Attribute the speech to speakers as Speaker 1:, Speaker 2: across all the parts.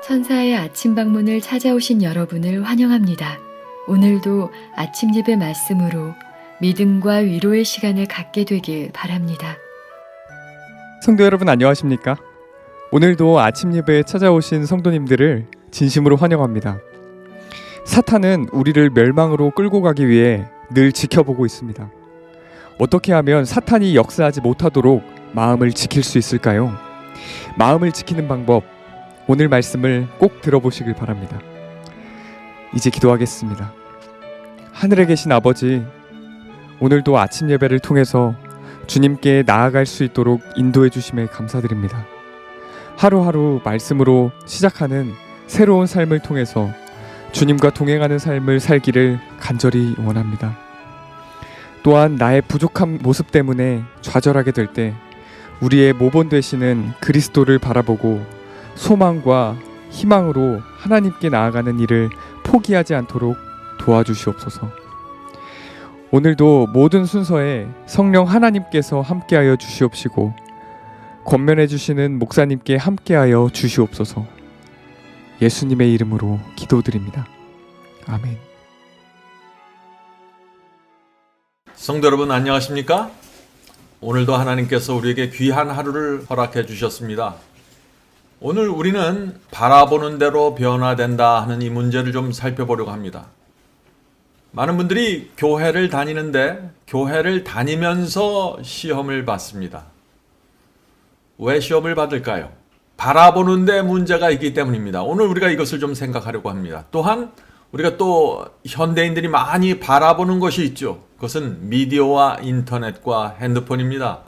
Speaker 1: 천사의 아침 방문을 찾아오신 여러분을 환영합니다. 오늘도 아침 예배 말씀으로 믿음과 위로의 시간을 갖게 되길 바랍니다.
Speaker 2: 성도 여러분 안녕하십니까? 오늘도 아침 예배에 찾아오신 성도님들을 진심으로 환영합니다. 사탄은 우리를 멸망으로 끌고 가기 위해 늘 지켜보고 있습니다. 어떻게 하면 사탄이 역사하지 못하도록 마음을 지킬 수 있을까요? 마음을 지키는 방법, 오늘 말씀을 꼭 들어보시길 바랍니다. 이제 기도하겠습니다. 하늘에 계신 아버지, 오늘도 아침 예배를 통해서 주님께 나아갈 수 있도록 인도해 주심에 감사드립니다. 하루하루 말씀으로 시작하는 새로운 삶을 통해서 주님과 동행하는 삶을 살기를 간절히 원합니다. 또한 나의 부족한 모습 때문에 좌절하게 될 때 우리의 모본 되시는 그리스도를 바라보고 소망과 희망으로 하나님께 나아가는 일을 포기하지 않도록 도와주시옵소서. 오늘도 모든 순서에 성령 하나님께서 함께하여 주시옵시고 권면해 주시는 목사님께 함께하여 주시옵소서. 예수님의 이름으로 기도드립니다. 아멘.
Speaker 3: 성도 여러분 안녕하십니까? 오늘도 하나님께서 우리에게 귀한 하루를 허락해 주셨습니다. 오늘 우리는 바라보는 대로 변화된다 하는 이 문제를 좀 살펴보려고 합니다. 많은 분들이 교회를 다니는데 교회를 다니면서 시험을 받습니다. 왜 시험을 받을까요? 바라보는 데 문제가 있기 때문입니다. 오늘 우리가 이것을 좀 생각하려고 합니다. 또한 우리가 또 현대인들이 많이 바라보는 것이 있죠. 그것은 미디어와 인터넷과 핸드폰입니다.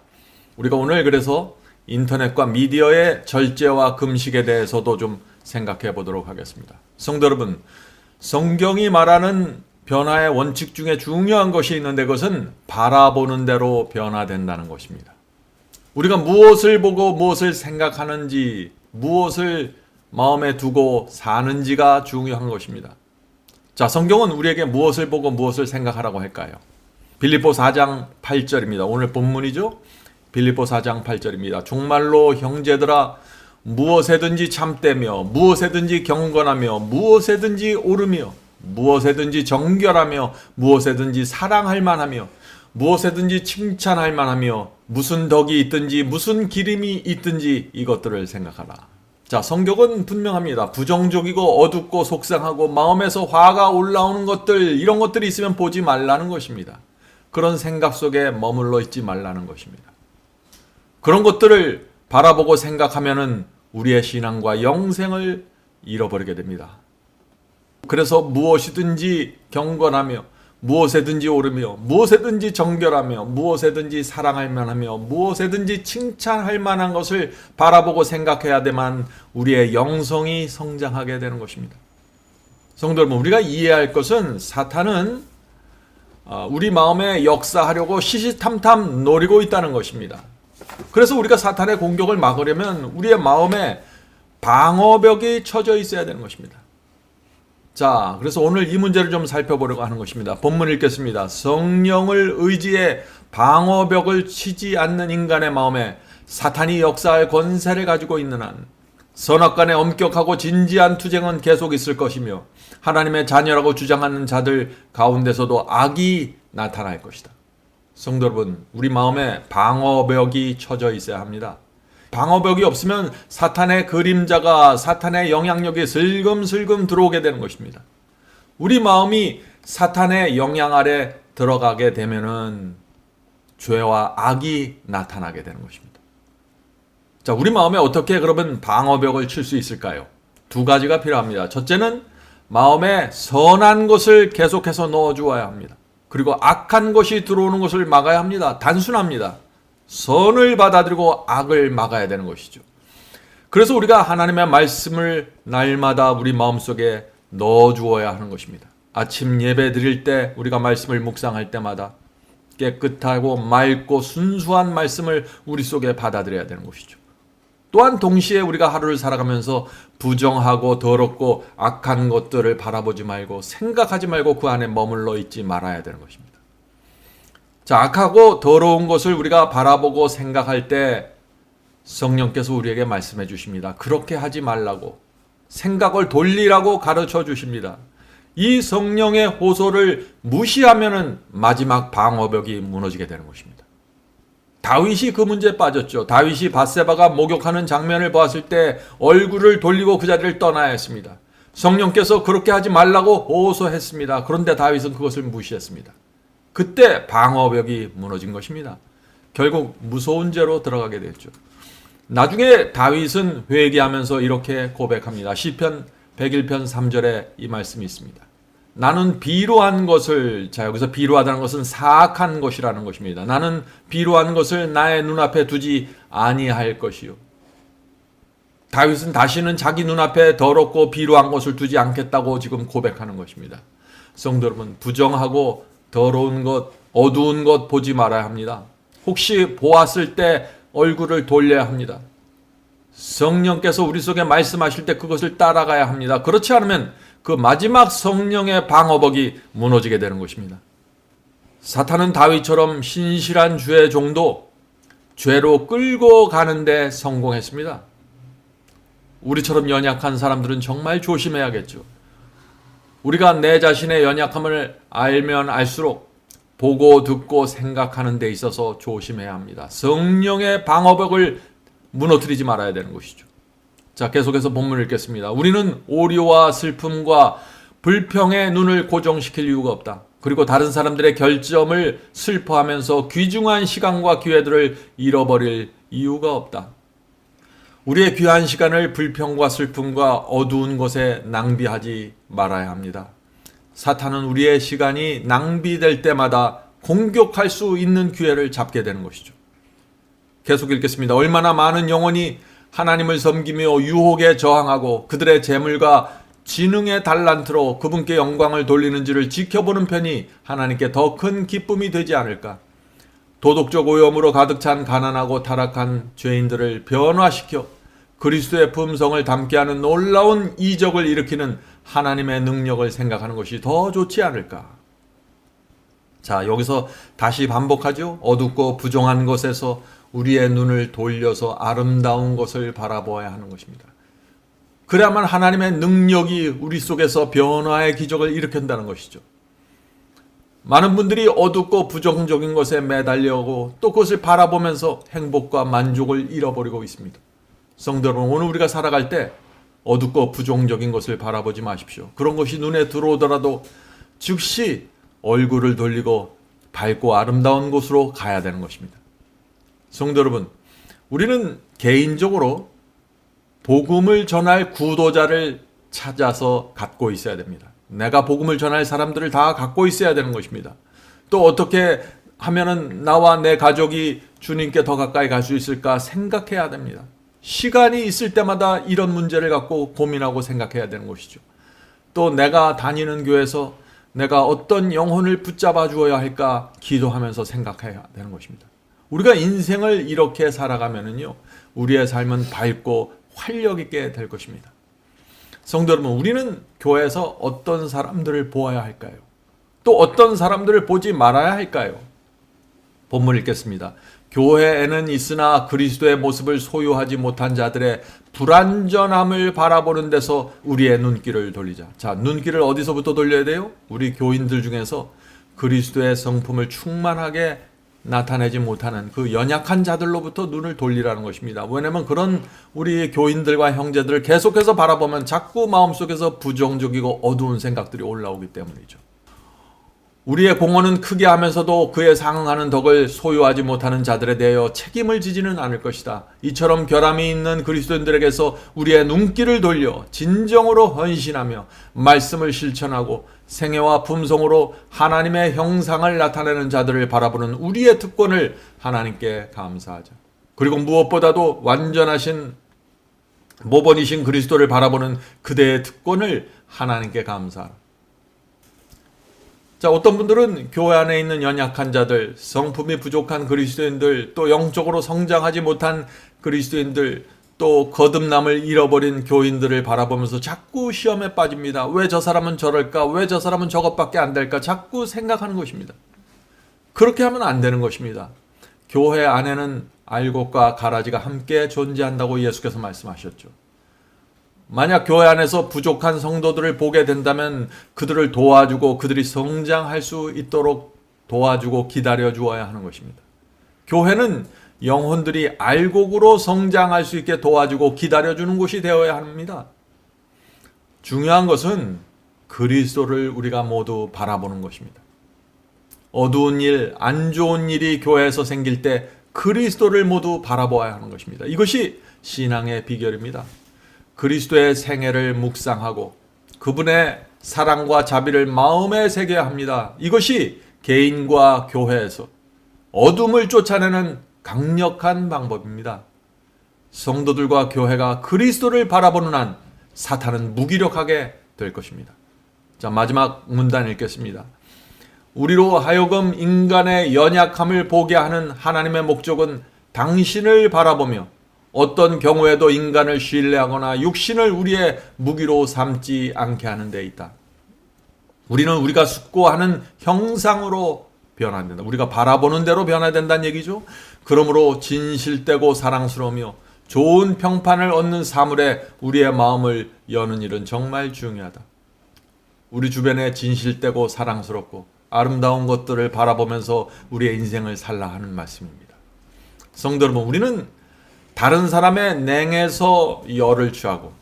Speaker 3: 우리가 오늘 그래서 인터넷과 미디어의 절제와 금식에 대해서도 좀 생각해 보도록 하겠습니다. 성도 여러분, 성경이 말하는 변화의 원칙 중에 중요한 것이 있는데 그것은 바라보는 대로 변화된다는 것입니다. 우리가 무엇을 보고 무엇을 생각하는지, 무엇을 마음에 두고 사는지가 중요한 것입니다. 자, 성경은 우리에게 무엇을 보고 무엇을 생각하라고 할까요? 빌립보 4장 8절입니다. 오늘 본문이죠. 빌립보 4장 8절입니다. 정말로 형제들아 무엇에든지 참되며 무엇에든지 경건하며 무엇에든지 옳으며 무엇에든지 정결하며 무엇에든지 사랑할 만하며 무엇에든지 칭찬할 만하며 무슨 덕이 있든지 무슨 기림이 있든지 이것들을 생각하라. 자, 성경은 분명합니다. 부정적이고 어둡고 속상하고 마음에서 화가 올라오는 것들, 이런 것들이 있으면 보지 말라는 것입니다. 그런 생각 속에 머물러 있지 말라는 것입니다. 그런 것들을 바라보고 생각하면은 우리의 신앙과 영생을 잃어버리게 됩니다. 그래서 무엇이든지 경건하며 무엇에든지 옳으며 무엇에든지 정결하며 무엇에든지 사랑할 만하며 무엇에든지 칭찬할 만한 것을 바라보고 생각해야 되만 우리의 영성이 성장하게 되는 것입니다. 성도 여러분, 우리가 이해할 것은 사탄은 우리 마음에 역사하려고 시시탐탐 노리고 있다는 것입니다. 그래서 우리가 사탄의 공격을 막으려면 우리의 마음에 방어벽이 쳐져 있어야 되는 것입니다. 자, 그래서 오늘 이 문제를 좀 살펴보려고 하는 것입니다. 본문 읽겠습니다. 성령을 의지해 방어벽을 치지 않는 인간의 마음에 사탄이 역사할 권세를 가지고 있는 한 선악간의 엄격하고 진지한 투쟁은 계속 있을 것이며 하나님의 자녀라고 주장하는 자들 가운데서도 악이 나타날 것이다. 성도 여러분, 우리 마음에 방어벽이 쳐져 있어야 합니다. 방어벽이 없으면 사탄의 그림자가, 사탄의 영향력이 슬금슬금 들어오게 되는 것입니다. 우리 마음이 사탄의 영향 아래 들어가게 되면은 죄와 악이 나타나게 되는 것입니다. 자, 우리 마음에 어떻게 그러면 방어벽을 칠 수 있을까요? 두 가지가 필요합니다. 첫째는 마음에 선한 것을 계속해서 넣어주어야 합니다. 그리고 악한 것이 들어오는 것을 막아야 합니다. 단순합니다. 선을 받아들이고 악을 막아야 되는 것이죠. 그래서 우리가 하나님의 말씀을 날마다 우리 마음속에 넣어주어야 하는 것입니다. 아침 예배 드릴 때 우리가 말씀을 묵상할 때마다 깨끗하고 맑고 순수한 말씀을 우리 속에 받아들여야 되는 것이죠. 또한 동시에 우리가 하루를 살아가면서 부정하고 더럽고 악한 것들을 바라보지 말고 생각하지 말고 그 안에 머물러 있지 말아야 되는 것입니다. 자, 악하고 더러운 것을 우리가 바라보고 생각할 때 성령께서 우리에게 말씀해 주십니다. 그렇게 하지 말라고. 생각을 돌리라고 가르쳐 주십니다. 이 성령의 호소를 무시하면은 마지막 방어벽이 무너지게 되는 것입니다. 다윗이 그 문제에 빠졌죠. 다윗이 밧세바가 목욕하는 장면을 보았을 때 얼굴을 돌리고 그 자리를 떠나야 했습니다. 성령께서 그렇게 하지 말라고 호소했습니다. 그런데 다윗은 그것을 무시했습니다. 그때 방어벽이 무너진 것입니다. 결국 무서운 죄로 들어가게 됐죠. 나중에 다윗은 회개하면서 이렇게 고백합니다. 시편 101편 3절에 이 말씀이 있습니다. 나는 비루한 것을, 자 여기서 비루하다는 것은 사악한 것이라는 것입니다. 나는 비루한 것을 나의 눈앞에 두지 아니할 것이요. 다윗은 다시는 자기 눈앞에 더럽고 비루한 것을 두지 않겠다고 지금 고백하는 것입니다. 성도 여러분, 부정하고 더러운 것, 어두운 것 보지 말아야 합니다. 혹시 보았을 때 얼굴을 돌려야 합니다. 성령께서 우리 속에 말씀하실 때 그것을 따라가야 합니다. 그렇지 않으면 그 마지막 성령의 방어벽이 무너지게 되는 것입니다. 사탄은 다윗처럼 신실한 주의 종도 죄로 끌고 가는데 성공했습니다. 우리처럼 연약한 사람들은 정말 조심해야겠죠. 우리가 내 자신의 연약함을 알면 알수록 보고 듣고 생각하는 데 있어서 조심해야 합니다. 성령의 방어벽을 무너뜨리지 말아야 되는 것이죠. 자, 계속해서 본문을 읽겠습니다. 우리는 오류와 슬픔과 불평의 눈을 고정시킬 이유가 없다. 그리고 다른 사람들의 결점을 슬퍼하면서 귀중한 시간과 기회들을 잃어버릴 이유가 없다. 우리의 귀한 시간을 불평과 슬픔과 어두운 것에 낭비하지 말아야 합니다. 사탄은 우리의 시간이 낭비될 때마다 공격할 수 있는 기회를 잡게 되는 것이죠. 계속 읽겠습니다. 얼마나 많은 영혼이 하나님을 섬기며 유혹에 저항하고 그들의 재물과 지능의 달란트로 그분께 영광을 돌리는지를 지켜보는 편이 하나님께 더 큰 기쁨이 되지 않을까. 도덕적 오염으로 가득 찬 가난하고 타락한 죄인들을 변화시켜 그리스도의 품성을 담게 하는 놀라운 이적을 일으키는 하나님의 능력을 생각하는 것이 더 좋지 않을까. 자, 여기서 다시 반복하죠. 어둡고 부정한 것에서 우리의 눈을 돌려서 아름다운 것을 바라보아야 하는 것입니다. 그래야만 하나님의 능력이 우리 속에서 변화의 기적을 일으킨다는 것이죠. 많은 분들이 어둡고 부정적인 것에 매달려고 또 그것을 바라보면서 행복과 만족을 잃어버리고 있습니다. 성도 여러분, 오늘 우리가 살아갈 때 어둡고 부정적인 것을 바라보지 마십시오. 그런 것이 눈에 들어오더라도 즉시 얼굴을 돌리고 밝고 아름다운 곳으로 가야 되는 것입니다. 성도 여러분, 우리는 개인적으로 복음을 전할 구도자를 찾아서 갖고 있어야 됩니다. 내가 복음을 전할 사람들을 다 갖고 있어야 되는 것입니다. 또 어떻게 하면은 나와 내 가족이 주님께 더 가까이 갈 수 있을까 생각해야 됩니다. 시간이 있을 때마다 이런 문제를 갖고 고민하고 생각해야 되는 것이죠. 또 내가 다니는 교회에서 내가 어떤 영혼을 붙잡아 주어야 할까 기도하면서 생각해야 되는 것입니다. 우리가 인생을 이렇게 살아가면은요, 우리의 삶은 밝고 활력 있게 될 것입니다. 성도 여러분, 우리는 교회에서 어떤 사람들을 보아야 할까요? 또 어떤 사람들을 보지 말아야 할까요? 본문 읽겠습니다. 교회에는 있으나 그리스도의 모습을 소유하지 못한 자들의 불완전함을 바라보는 데서 우리의 눈길을 돌리자. 자, 눈길을 어디서부터 돌려야 돼요? 우리 교인들 중에서 그리스도의 성품을 충만하게 나타내지 못하는 그 연약한 자들로부터 눈을 돌리라는 것입니다. 왜냐하면 그런 우리 교인들과 형제들을 계속해서 바라보면 자꾸 마음속에서 부정적이고 어두운 생각들이 올라오기 때문이죠. 우리의 공헌은 크게 하면서도 그에 상응하는 덕을 소유하지 못하는 자들에 대하여 책임을 지지는 않을 것이다. 이처럼 결함이 있는 그리스도인들에게서 우리의 눈길을 돌려 진정으로 헌신하며 말씀을 실천하고 생애와 품성으로 하나님의 형상을 나타내는 자들을 바라보는 우리의 특권을 하나님께 감사하자. 그리고 무엇보다도 완전하신 모범이신 그리스도를 바라보는 그대의 특권을 하나님께 감사하라. 자, 어떤 분들은 교회 안에 있는 연약한 자들, 성품이 부족한 그리스도인들, 또 영적으로 성장하지 못한 그리스도인들, 또 거듭남을 잃어버린 교인들을 바라보면서 자꾸 시험에 빠집니다. 왜 저 사람은 저럴까? 왜 저 사람은 저것밖에 안 될까? 자꾸 생각하는 것입니다. 그렇게 하면 안 되는 것입니다. 교회 안에는 알곡과 가라지가 함께 존재한다고 예수께서 말씀하셨죠. 만약 교회 안에서 부족한 성도들을 보게 된다면 그들을 도와주고 그들이 성장할 수 있도록 도와주고 기다려 주어야 하는 것입니다. 교회는 영혼들이 알곡으로 성장할 수 있게 도와주고 기다려 주는 곳이 되어야 합니다. 중요한 것은 그리스도를 우리가 모두 바라보는 것입니다. 어두운 일, 안 좋은 일이 교회에서 생길 때 그리스도를 모두 바라보아야 하는 것입니다. 이것이 신앙의 비결입니다. 그리스도의 생애를 묵상하고 그분의 사랑과 자비를 마음에 새겨야 합니다. 이것이 개인과 교회에서 어둠을 쫓아내는 강력한 방법입니다. 성도들과 교회가 그리스도를 바라보는 한 사탄은 무기력하게 될 것입니다. 자, 마지막 문단 읽겠습니다. 우리로 하여금 인간의 연약함을 보게 하는 하나님의 목적은 당신을 바라보며 어떤 경우에도 인간을 신뢰하거나 육신을 우리의 무기로 삼지 않게 하는 데 있다. 우리는 우리가 숙고하는 형상으로 변화된다. 우리가 바라보는 대로 변화된다는 얘기죠. 그러므로 진실되고 사랑스러우며 좋은 평판을 얻는 사물에 우리의 마음을 여는 일은 정말 중요하다. 우리 주변에 진실되고 사랑스럽고 아름다운 것들을 바라보면서 우리의 인생을 살라 하는 말씀입니다. 성도 여러분, 우리는 다른 사람의 냉에서 열을 취하고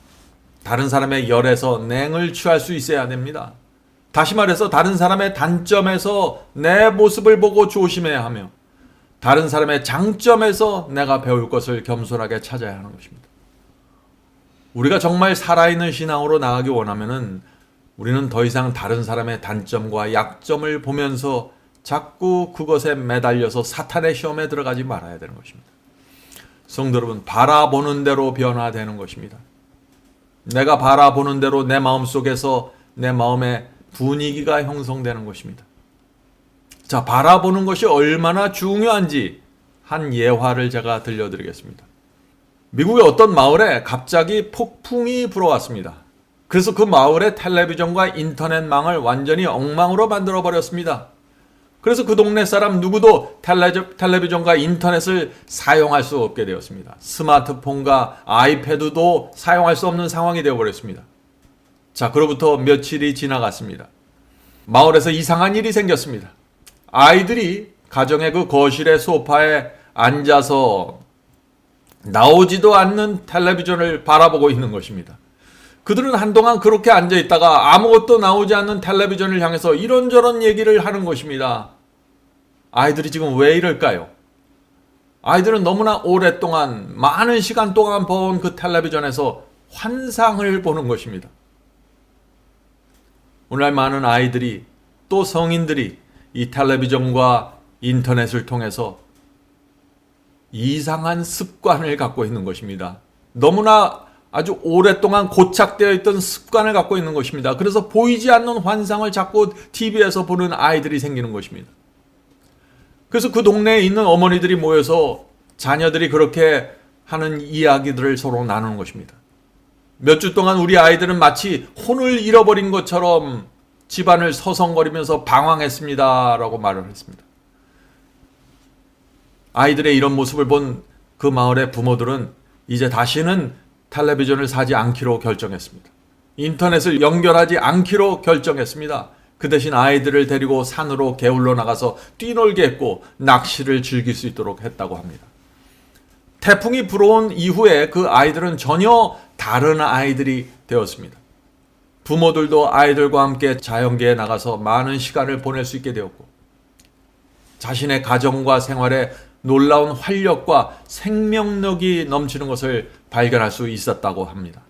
Speaker 3: 다른 사람의 열에서 냉을 취할 수 있어야 됩니다. 다시 말해서 다른 사람의 단점에서 내 모습을 보고 조심해야 하며 다른 사람의 장점에서 내가 배울 것을 겸손하게 찾아야 하는 것입니다. 우리가 정말 살아있는 신앙으로 나가기 원하면은 우리는 더 이상 다른 사람의 단점과 약점을 보면서 자꾸 그것에 매달려서 사탄의 시험에 들어가지 말아야 되는 것입니다. 성도 여러분, 바라보는 대로 변화되는 것입니다. 내가 바라보는 대로 내 마음속에서 내 마음의 분위기가 형성되는 것입니다. 자, 바라보는 것이 얼마나 중요한지 한 예화를 제가 들려드리겠습니다. 미국의 어떤 마을에 갑자기 폭풍이 불어왔습니다. 그래서 그 마을의 텔레비전과 인터넷망을 완전히 엉망으로 만들어 버렸습니다. 그래서 그 동네 사람 누구도 텔레비전과 인터넷을 사용할 수 없게 되었습니다. 스마트폰과 아이패드도 사용할 수 없는 상황이 되어버렸습니다. 자, 그로부터 며칠이 지나갔습니다. 마을에서 이상한 일이 생겼습니다. 아이들이 가정의 그 거실의 소파에 앉아서 나오지도 않는 텔레비전을 바라보고 있는 것입니다. 그들은 한동안 그렇게 앉아있다가 아무것도 나오지 않는 텔레비전을 향해서 이런저런 얘기를 하는 것입니다. 아이들이 지금 왜 이럴까요? 아이들은 너무나 오랫동안 많은 시간 동안 본 그 텔레비전에서 환상을 보는 것입니다. 오늘날 많은 아이들이 또 성인들이 이 텔레비전과 인터넷을 통해서 이상한 습관을 갖고 있는 것입니다. 너무나 아주 오랫동안 고착되어 있던 습관을 갖고 있는 것입니다. 그래서 보이지 않는 환상을 자꾸 TV에서 보는 아이들이 생기는 것입니다. 그래서 그 동네에 있는 어머니들이 모여서 자녀들이 그렇게 하는 이야기들을 서로 나누는 것입니다. 몇 주 동안 우리 아이들은 마치 혼을 잃어버린 것처럼 집안을 서성거리면서 방황했습니다 라고 말을 했습니다. 아이들의 이런 모습을 본 그 마을의 부모들은 이제 다시는 텔레비전을 사지 않기로 결정했습니다. 인터넷을 연결하지 않기로 결정했습니다. 그 대신 아이들을 데리고 산으로 게을러 나가서 뛰놀게 했고 낚시를 즐길 수 있도록 했다고 합니다. 태풍이 불어온 이후에 그 아이들은 전혀 다른 아이들이 되었습니다. 부모들도 아이들과 함께 자연계에 나가서 많은 시간을 보낼 수 있게 되었고 자신의 가정과 생활에 놀라운 활력과 생명력이 넘치는 것을 발견할 수 있었다고 합니다.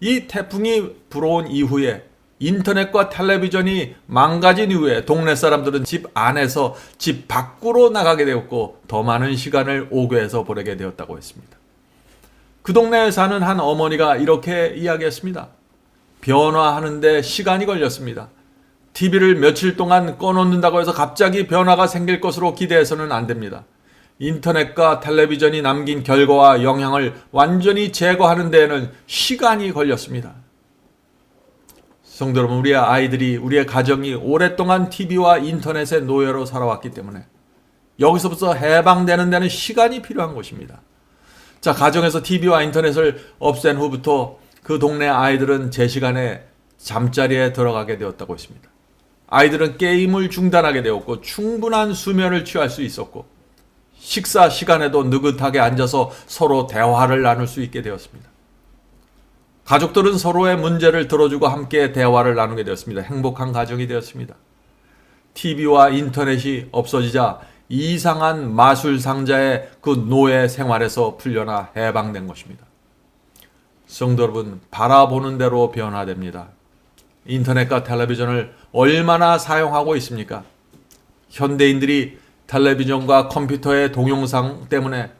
Speaker 3: 이 태풍이 불어온 이후에 인터넷과 텔레비전이 망가진 이후에 동네 사람들은 집 안에서 집 밖으로 나가게 되었고 더 많은 시간을 오교에서 보내게 되었다고 했습니다. 그 동네에 사는 한 어머니가 이렇게 이야기했습니다. 변화하는데 시간이 걸렸습니다. TV를 며칠 동안 꺼놓는다고 해서 갑자기 변화가 생길 것으로 기대해서는 안 됩니다. 인터넷과 텔레비전이 남긴 결과와 영향을 완전히 제거하는 데에는 시간이 걸렸습니다. 성도 여러분, 우리의 아이들이, 우리의 가정이 오랫동안 TV와 인터넷의 노예로 살아왔기 때문에 여기서부터 해방되는 데는 시간이 필요한 것입니다. 자, 가정에서 TV와 인터넷을 없앤 후부터 그 동네 아이들은 제 시간에 잠자리에 들어가게 되었다고 했습니다. 아이들은 게임을 중단하게 되었고 충분한 수면을 취할 수 있었고 식사 시간에도 느긋하게 앉아서 서로 대화를 나눌 수 있게 되었습니다. 가족들은 서로의 문제를 들어주고 함께 대화를 나누게 되었습니다. 행복한 가정이 되었습니다. TV와 인터넷이 없어지자 이상한 마술 상자의 그 노예 생활에서 풀려나 해방된 것입니다. 성도 여러분, 바라보는 대로 변화됩니다. 인터넷과 텔레비전을 얼마나 사용하고 있습니까? 현대인들이 텔레비전과 컴퓨터의 동영상 때문에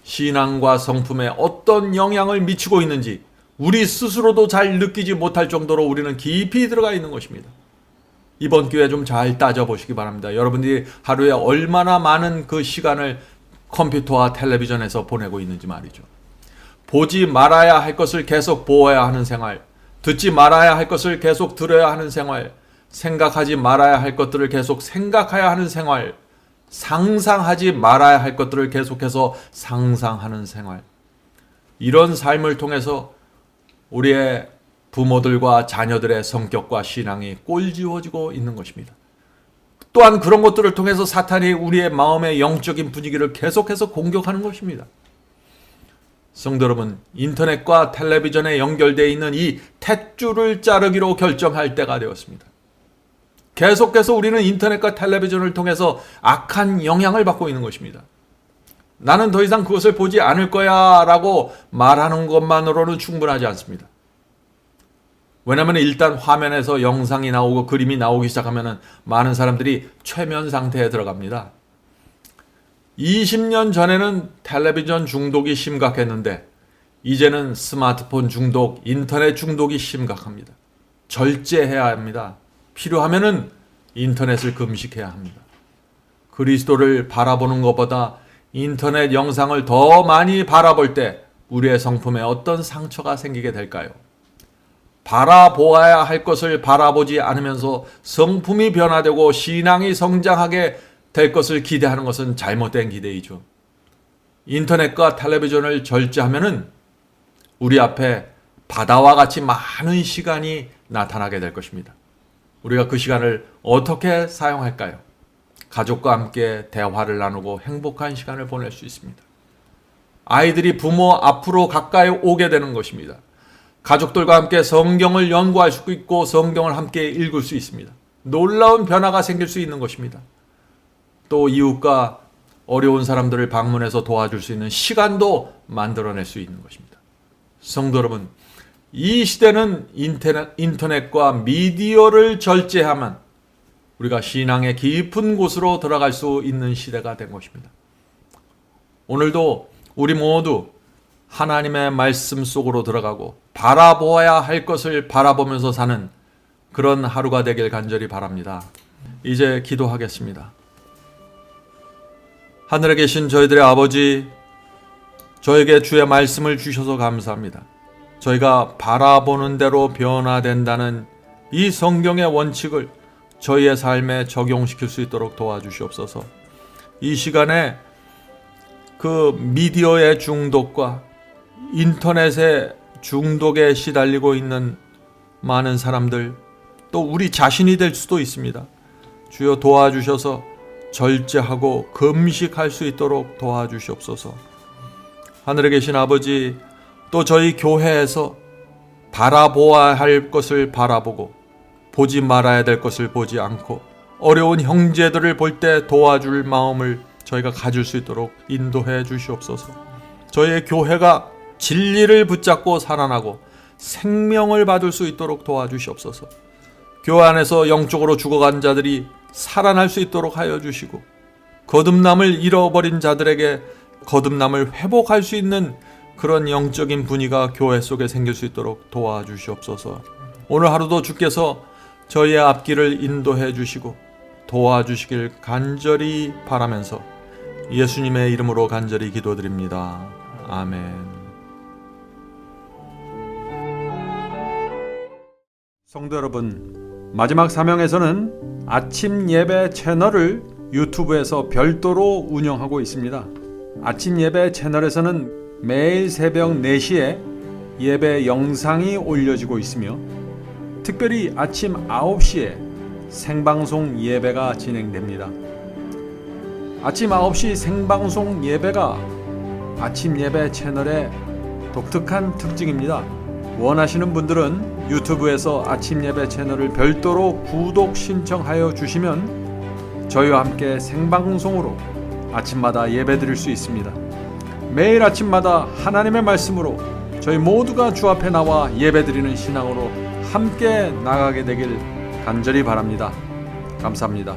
Speaker 3: 신앙과 성품에 어떤 영향을 미치고 있는지 우리 스스로도 잘 느끼지 못할 정도로 우리는 깊이 들어가 있는 것입니다. 이번 기회에 좀 잘 따져보시기 바랍니다. 여러분들이 하루에 얼마나 많은 그 시간을 컴퓨터와 텔레비전에서 보내고 있는지 말이죠. 보지 말아야 할 것을 계속 보아야 하는 생활, 듣지 말아야 할 것을 계속 들어야 하는 생활, 생각하지 말아야 할 것들을 계속 생각해야 하는 생활, 상상하지 말아야 할 것들을 계속해서 상상하는 생활. 이런 삶을 통해서 우리의 부모들과 자녀들의 성격과 신앙이 꼴지워지고 있는 것입니다. 또한 그런 것들을 통해서 사탄이 우리의 마음의 영적인 분위기를 계속해서 공격하는 것입니다. 성도 여러분, 인터넷과 텔레비전에 연결되어 있는 이 탯줄을 자르기로 결정할 때가 되었습니다. 계속해서 우리는 인터넷과 텔레비전을 통해서 악한 영향을 받고 있는 것입니다. 나는 더 이상 그것을 보지 않을 거야 라고 말하는 것만으로는 충분하지 않습니다. 왜냐하면 일단 화면에서 영상이 나오고 그림이 나오기 시작하면 많은 사람들이 최면 상태에 들어갑니다. 20년 전에는 텔레비전 중독이 심각했는데 이제는 스마트폰 중독, 인터넷 중독이 심각합니다. 절제해야 합니다. 필요하면은 인터넷을 금식해야 합니다. 그리스도를 바라보는 것보다 인터넷 영상을 더 많이 바라볼 때 우리의 성품에 어떤 상처가 생기게 될까요? 바라보아야 할 것을 바라보지 않으면서 성품이 변화되고 신앙이 성장하게 될 것을 기대하는 것은 잘못된 기대이죠. 인터넷과 텔레비전을 절제하면은 우리 앞에 바다와 같이 많은 시간이 나타나게 될 것입니다. 우리가 그 시간을 어떻게 사용할까요? 가족과 함께 대화를 나누고 행복한 시간을 보낼 수 있습니다. 아이들이 부모 앞으로 가까이 오게 되는 것입니다. 가족들과 함께 성경을 연구할 수 있고 성경을 함께 읽을 수 있습니다. 놀라운 변화가 생길 수 있는 것입니다. 또 이웃과 어려운 사람들을 방문해서 도와줄 수 있는 시간도 만들어낼 수 있는 것입니다. 성도 여러분, 이 시대는 인터넷과 미디어를 절제하면 우리가 신앙의 깊은 곳으로 들어갈 수 있는 시대가 된 것입니다. 오늘도 우리 모두 하나님의 말씀 속으로 들어가고 바라보아야 할 것을 바라보면서 사는 그런 하루가 되길 간절히 바랍니다. 이제 기도하겠습니다. 하늘에 계신 저희들의 아버지, 저에게 주의 말씀을 주셔서 감사합니다. 저희가 바라보는 대로 변화된다는 이 성경의 원칙을 저희의 삶에 적용시킬 수 있도록 도와주시옵소서. 이 시간에 그 미디어의 중독과 인터넷의 중독에 시달리고 있는 많은 사람들, 또 우리 자신이 될 수도 있습니다. 주여 도와주셔서 절제하고 금식할 수 있도록 도와주시옵소서. 하늘에 계신 아버지, 또 저희 교회에서 바라보아야 할 것을 바라보고 보지 말아야 될 것을 보지 않고 어려운 형제들을 볼 때 도와줄 마음을 저희가 가질 수 있도록 인도해 주시옵소서. 저희의 교회가 진리를 붙잡고 살아나고 생명을 받을 수 있도록 도와주시옵소서. 교회 안에서 영적으로 죽어간 자들이 살아날 수 있도록 하여 주시고 거듭남을 잃어버린 자들에게 거듭남을 회복할 수 있는 그런 영적인 분위기가 교회 속에 생길 수 있도록 도와주시옵소서. 오늘 하루도 주께서 저희의 앞길을 인도해 주시고 도와주시길 간절히 바라면서 예수님의 이름으로 간절히 기도드립니다. 아멘. 성도 여러분, 마지막 사명에서는 아침 예배 채널을 유튜브에서 별도로 운영하고 있습니다. 아침 예배 채널에서는 매일 새벽 4시에
Speaker 4: 예배 영상이 올려지고 있으며 특별히 아침 9시에 생방송 예배가 진행됩니다. 아침 9시 생방송 예배가 아침 예배 채널의 독특한 특징입니다. 원하시는 분들은 유튜브에서 아침 예배 채널을 별도로 구독 신청하여 주시면 저희와 함께 생방송으로 아침마다 예배 드릴 수 있습니다. 매일 아침마다 하나님의 말씀으로 저희 모두가 주 앞에 나와 예배 드리는 신앙으로 함께 나가게 되길 간절히 바랍니다. 감사합니다.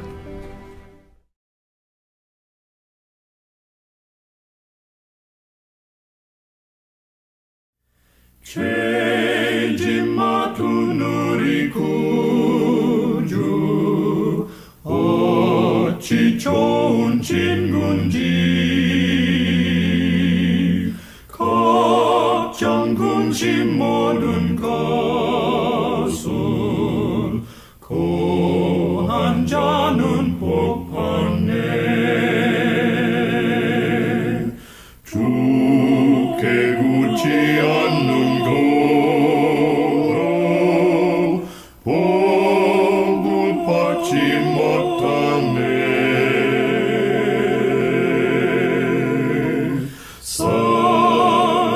Speaker 5: 죄짐 맡은 우리 구주 어찌 좋은 친구인지 걱정 근심 모든 것을 고한 자는 복 받네. 주께 굳지 않는 거로 복을 받지 못하네.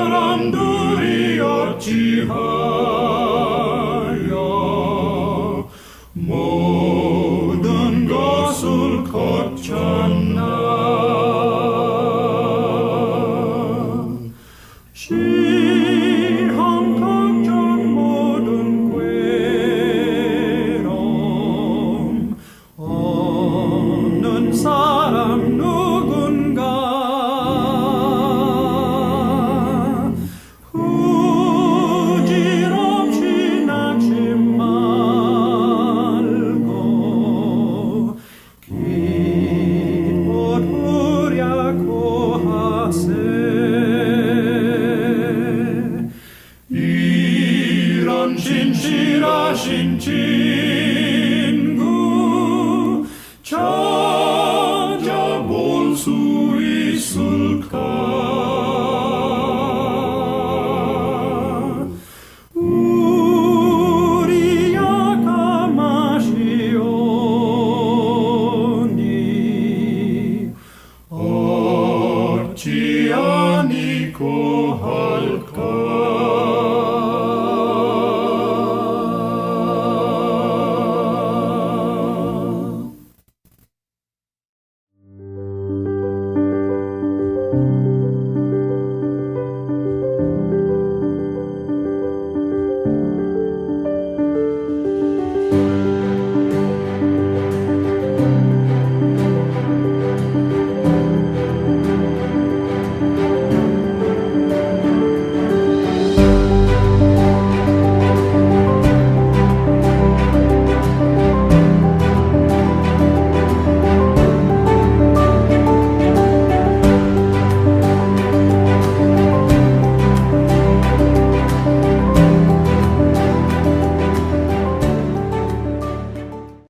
Speaker 5: 사람들이 어찌하여 모든 것을 거쳤나. 시험 걱정 모든 괴로움 없는 사람 누군가. 부질없이 낙심 말고 기뻐 두려고 하세. 이런 진실하신 지